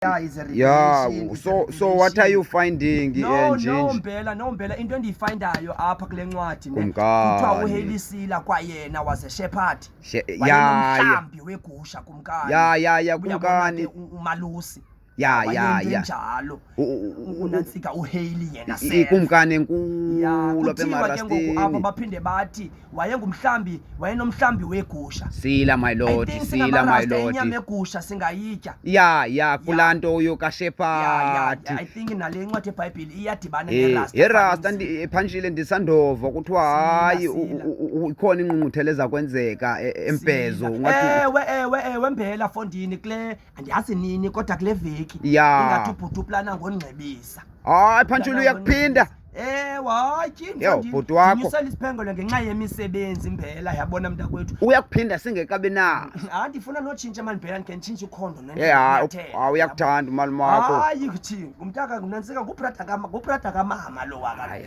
is a revelation. So what are you finding? No, Mbela into endiyifindayo apha kule ncwadi ne kuthiwa uHelisila kwayena was a shepherd. Wayenomhlambi wegusha kumkani. Kumkani umalusi. Njalo unantsika uHeli yena kumkani enkulu apha emarastini. Apha baphinde bathi wayenomhlambi wegusha. Sila my lord. Inyama egusha singayitya. Kulaa nto yokashepherd. I think nale ncwadi eBhayibhile iyadibana nerasta. Phanjile ndisandova kuthiwa hayi ikhona ingqungquthela ezakwenzeka empezo. Ewe Mbela fondini kule andiyazi nini kodwa kule veki ingathi ubhuti uplana ngongcebisa. Hayi Phanjile uyakuphinda. Bhuti wakho nyusela isiphengelo ngenxa yemisebenzi Mbela yabona mntakwethu. Uyakuphinda singekabi na. Ndifuna notshintsha mani Mbela ndike nditshintshe ukhondo uyakuthanda umali wakho. Hayi kuthi umntaka kunantsika kubrada kamama lo waka. Hayi.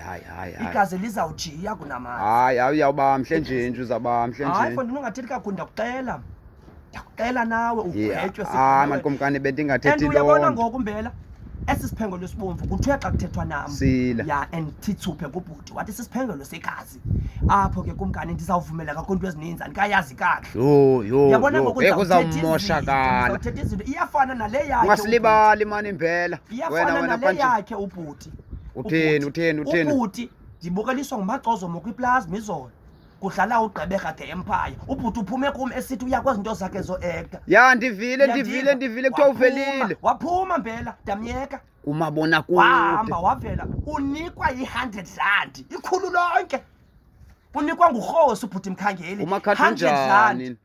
Igazi lizawujiya kunamali. Hayi uyawuba mhle nje uzaba mhle nje. Hayi fondini ungathethi kakhulu ndakuxela nawe ugwetywe mani kumkani bentingathethi lonto. Uyabona ngoku Mbela esisiphengelo sibomvu kuthiwa xa kuthethwa nam and thithuphe kubhuti wathi sisiphengelo segazi apho ke kumkani ndizawuvumela kakhulu ezininzi andikayazi kahle. Yabona ngoku kuzawumoshakala. Uthetha izinto iyafana nale yakhe. Ungasilibali mani Mbela. Iyafana nale yakhe ubhuti. Utheni? Ubhuti ndibukeliswa ngumaxozo mokwiplaza izolo. Kudlala uGqebeka the Empire. Ubhuti uphume kum esithi uyakwazi into zakhe zo-actor. Ndivile kuthiwa uvelile. Waphuma Mbela ndamyeka. Umabona kude. Wahamba wavela. Unikwa i-R100. Ikhulu lonke. Unikwa nguRuss ubhuti Mkhangeli. R100.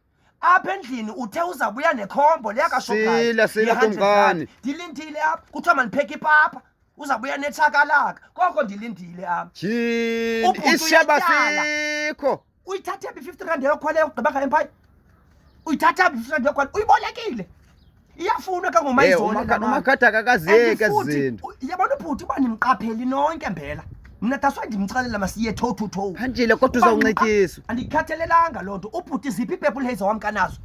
Apha endlini uthe uzabuya nekhombo leyakashopha. Sila kumkani. Ndilindile apha. Kuthiwa mandipheke ipapa. Uzabuya nechakalaka. Koko ndilindile apha. Isishaba sikho. Uyithathe i-R50 yokhwele uGqebeka Empire. Uyithatha i-R50 yokhwele uyibolekile. Iyafuna ka ngomayizolo umakhada akakazeki izinto. Yabona ubhuti banimqapheli nonke Mbela. Mina daswa ndimxelela masiye toe to toe. Phanjile kodwa uzawuncikiswa. Andikhathalelanga lonto. Ubhuti ziphi ipurple haze wamkanazo.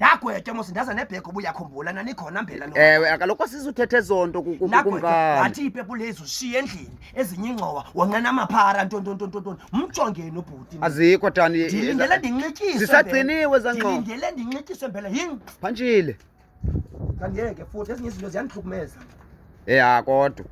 Yagwethe mos ndaza nebheke ubuyakhumbula nanikhona Mbela no. Ewe kaloku sizuthethe zonto kumkani. Athi ipurple haze ushiye endlini ezinye ingxowa wanqena amaphara ntonto. Umjongeni ubhuti. Azikho tani. Ndilindele ndinxikiswe. Zisagciniwe zangxowa. Ndilindele ndinxikiswe Mbela yini? Phanjile. Ngangeke futhi ezinye izinto ziyandihlukumeza. Kodwa